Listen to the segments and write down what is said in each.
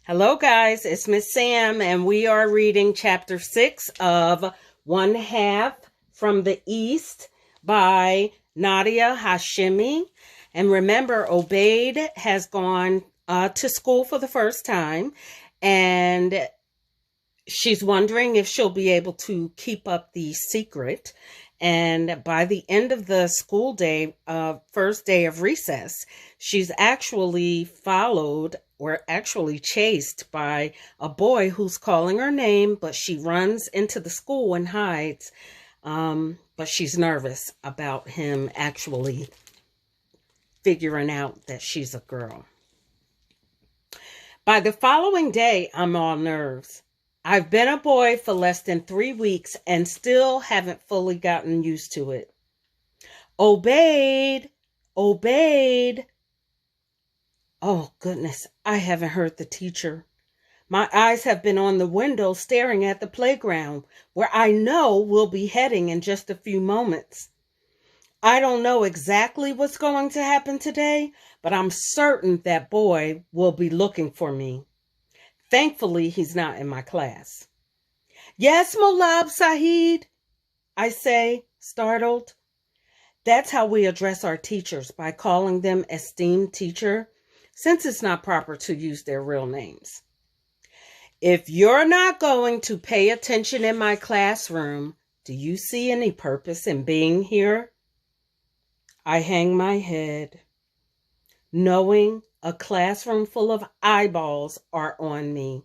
Hello, guys. It's Miss Sam, and we are reading Chapter 6 of One Half from the East by Nadia Hashimi. And remember, Obaid has gone to school for the first time, and she's wondering if she'll be able to keep up the secret. And by the end of the school day, first day of recess, she's actually chased by a boy who's calling her name, but she runs into the school and hides. But she's nervous about him actually figuring out that she's a girl. By the following day, I'm all nerves. I've been a boy for less than 3 weeks and still haven't fully gotten used to it. Obaid. Oh, goodness, I haven't heard the teacher. My eyes have been on the window staring at the playground, where I know we'll be heading in just a few moments. I don't know exactly what's going to happen today, but I'm certain that boy will be looking for me. Thankfully, he's not in my class. Yes, Mulab Sahid, I say, startled. That's how we address our teachers, by calling them esteemed teacher, since it's not proper to use their real names. If you're not going to pay attention in my classroom, do you see any purpose in being here? I hang my head, knowing a classroom full of eyeballs are on me.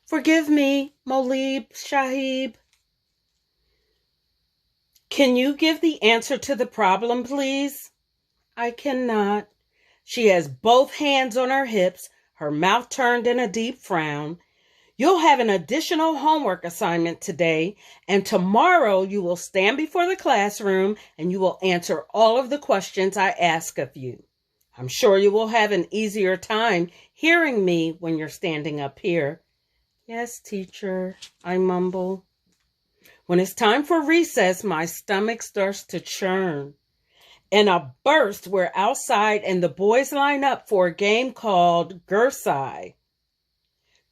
Forgive me, Mulab Sahib. Can you give the answer to the problem, please? I cannot. She has both hands on her hips, her mouth turned in a deep frown. You'll have an additional homework assignment today, and tomorrow you will stand before the classroom and you will answer all of the questions I ask of you. I'm sure you will have an easier time hearing me when you're standing up here. Yes, teacher, I mumble. When it's time for recess, my stomach starts to churn. In a burst, we're outside and the boys line up for a game called Gursai.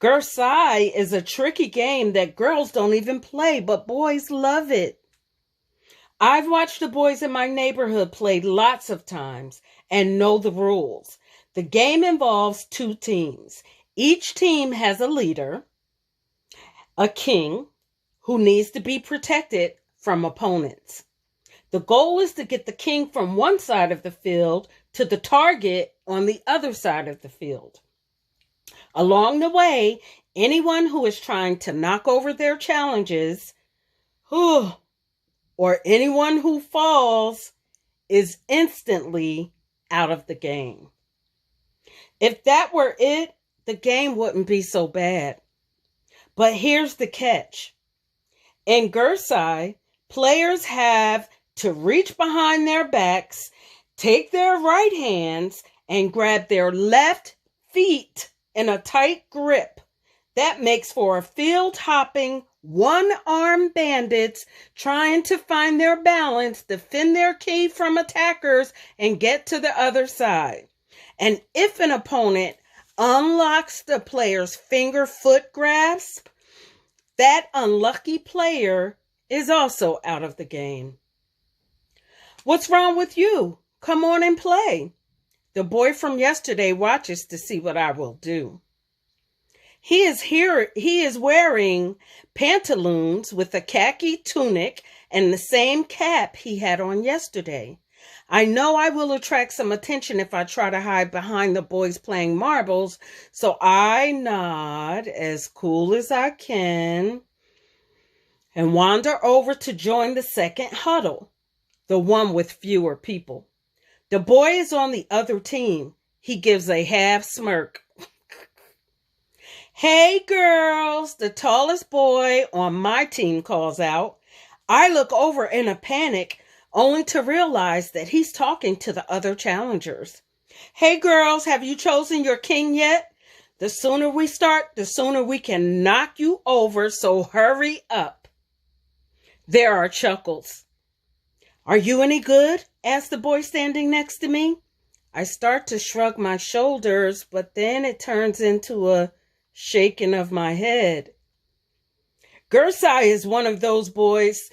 Gursai is a tricky game that girls don't even play, but boys love it. I've watched the boys in my neighborhood play lots of times and know the rules. The game involves 2 teams. Each team has a leader, a king, who needs to be protected from opponents. The goal is to get the king from one side of the field to the target on the other side of the field. Along the way, anyone who is trying to knock over their challenges, or anyone who falls, is instantly out of the game. If that were it, the game wouldn't be so bad. But here's the catch. In Gursai, players have to reach behind their backs, take their right hands, and grab their left feet in a tight grip. That makes for a field-hopping, one-armed bandits trying to find their balance, defend their key from attackers, and get to the other side. And if an opponent unlocks the player's finger-foot grasp, that unlucky player is also out of the game. What's wrong with you? Come on and play. The boy from yesterday watches to see what I will do. He is wearing pantaloons with a khaki tunic and the same cap he had on yesterday. I know I will attract some attention if I try to hide behind the boys playing marbles, so I nod as cool as I can and wander over to join the second huddle, the one with fewer people. The boy is on the other team. He gives a half smirk. Hey, girls, the tallest boy on my team calls out. I look over in a panic, only to realize that he's talking to the other challengers. Hey, girls, have you chosen your king yet? The sooner we start, the sooner we can knock you over, so hurry up. There are chuckles. Are you any good? Asked the boy standing next to me. I start to shrug my shoulders, but then it turns into a shaking of my head. Gersai is one of those boys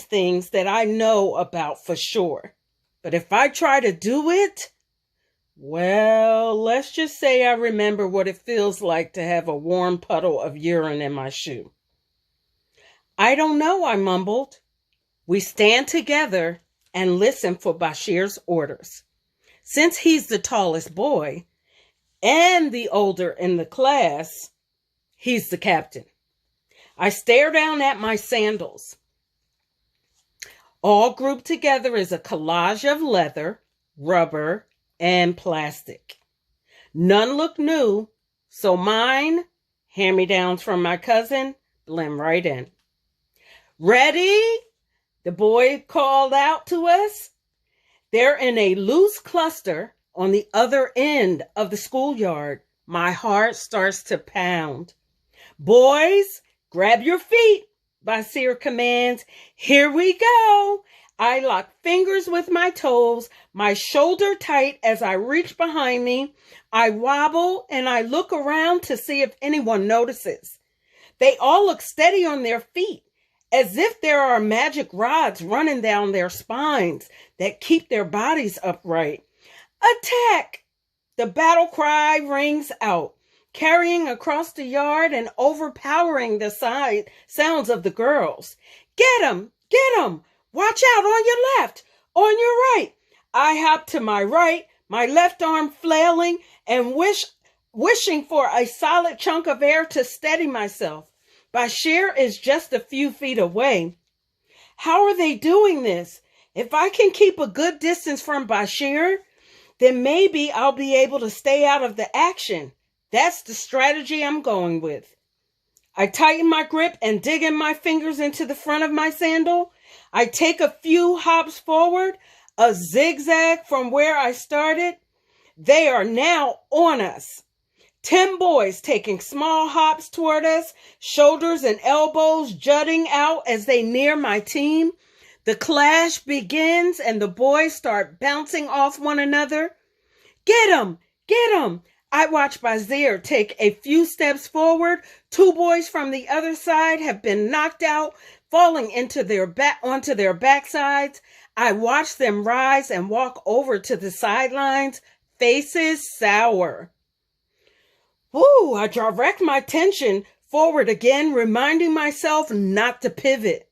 things that I know about for sure. But if I try to do it, well, let's just say I remember what it feels like to have a warm puddle of urine in my shoe. I don't know, I mumbled. We stand together and listen for Bashir's orders. Since he's the tallest boy and the older in the class, he's the captain. I stare down at my sandals. All grouped together is a collage of leather, rubber, and plastic. None look new, so mine, hand-me-downs from my cousin, blend right in. Ready? The boy called out to us. They're in a loose cluster on the other end of the schoolyard. My heart starts to pound. Boys, grab your feet, Basir commands. Here we go. I lock fingers with my toes, my shoulder tight as I reach behind me. I wobble and I look around to see if anyone notices. They all look steady on their feet, as if there are magic rods running down their spines that keep their bodies upright. Attack! The battle cry rings out, carrying across the yard and overpowering the sounds of the girls. Get 'em! Get 'em! Watch out on your left, on your right. I hop to my right, my left arm flailing and wishing for a solid chunk of air to steady myself. Bashir is just a few feet away. How are they doing this? If I can keep a good distance from Bashir, then maybe I'll be able to stay out of the action. That's the strategy I'm going with. I tighten my grip and dig in my fingers into the front of my sandal. I take a few hops forward, a zigzag from where I started. They are now on us. 10 boys taking small hops toward us, shoulders and elbows jutting out as they near my team. The clash begins and the boys start bouncing off one another. Get 'em! Get 'em! I watch Bazir take a few steps forward. 2 boys from the other side have been knocked out, falling onto their backsides. I watch them rise and walk over to the sidelines, faces sour. Ooh, I direct my attention forward again, reminding myself not to pivot.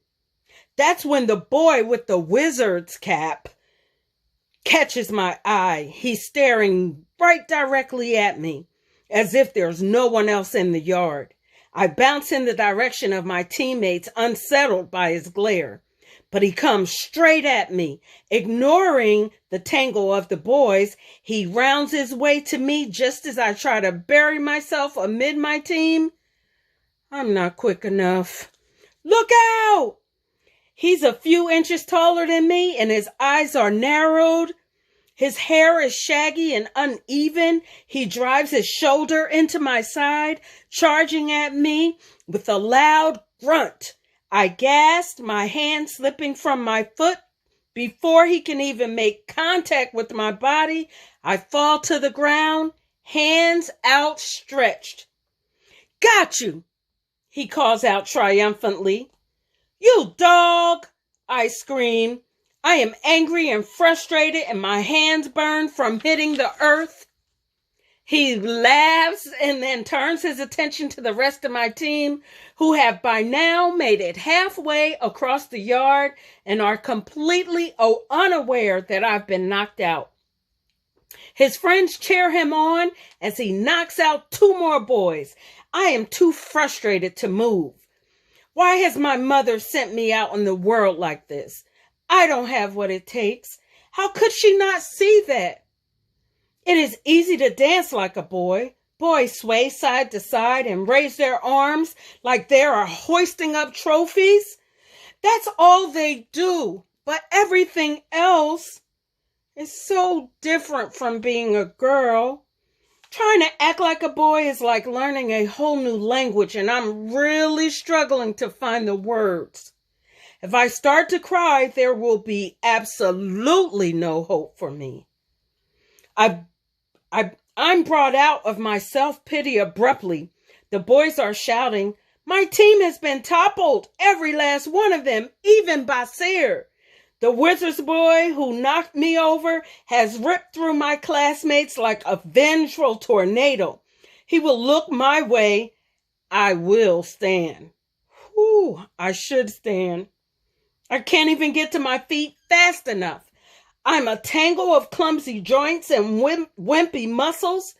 That's when the boy with the wizard's cap catches my eye. He's staring right directly at me, as if there's no one else in the yard. I bounce in the direction of my teammates, unsettled by his glare. But he comes straight at me. Ignoring the tangle of the boys, he rounds his way to me just as I try to bury myself amid my team. I'm not quick enough. Look out! He's a few inches taller than me, and his eyes are narrowed. His hair is shaggy and uneven. He drives his shoulder into my side, charging at me with a loud grunt. I gasped, my hand slipping from my foot. Before he can even make contact with my body, I fall to the ground, hands outstretched. Got you, he calls out triumphantly. You dog, I scream. I am angry and frustrated, and my hands burn from hitting the earth. He laughs and then turns his attention to the rest of my team, who have by now made it halfway across the yard and are completely unaware that I've been knocked out. His friends cheer him on as he knocks out 2 more boys. I am too frustrated to move. Why has my mother sent me out in the world like this? I don't have what it takes. How could she not see that? It is easy to dance like a boy. Boys sway side to side and raise their arms like they are hoisting up trophies. That's all they do. But everything else is so different from being a girl. Trying to act like a boy is like learning a whole new language, and I'm really struggling to find the words. If I start to cry, there will be absolutely no hope for me. I'm brought out of my self-pity abruptly. The boys are shouting, "My team has been toppled, every last one of them, even Basir. The Wizards boy who knocked me over has ripped through my classmates like a vengeful tornado. He will look my way. I will stand." Whew, I should stand. I can't even get to my feet fast enough. I'm a tangle of clumsy joints and wimpy muscles.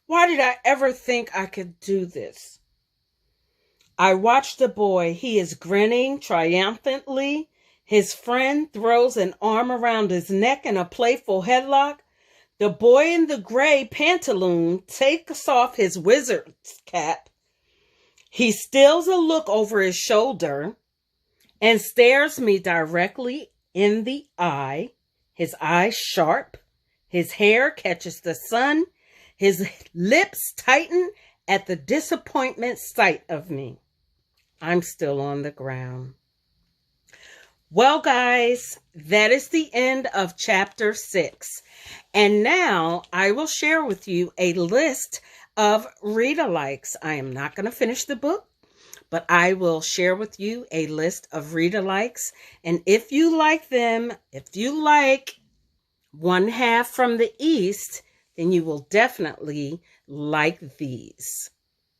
Why did I ever think I could do this? I watch the boy. He is grinning triumphantly. His friend throws an arm around his neck in a playful headlock. The boy in the gray pantaloon takes off his wizard's cap. He steals a look over his shoulder and stares me directly in the eye. His eyes sharp. His hair catches the sun. His lips tighten at the disappointment sight of me. I'm still on the ground. Well, guys, that is the end of chapter 6. And now I will share with you a list of read-alikes. I am not going to finish the book, but I will share with you a list of read-alikes. And if you like them, if you like One Half from the East, then you will definitely like these.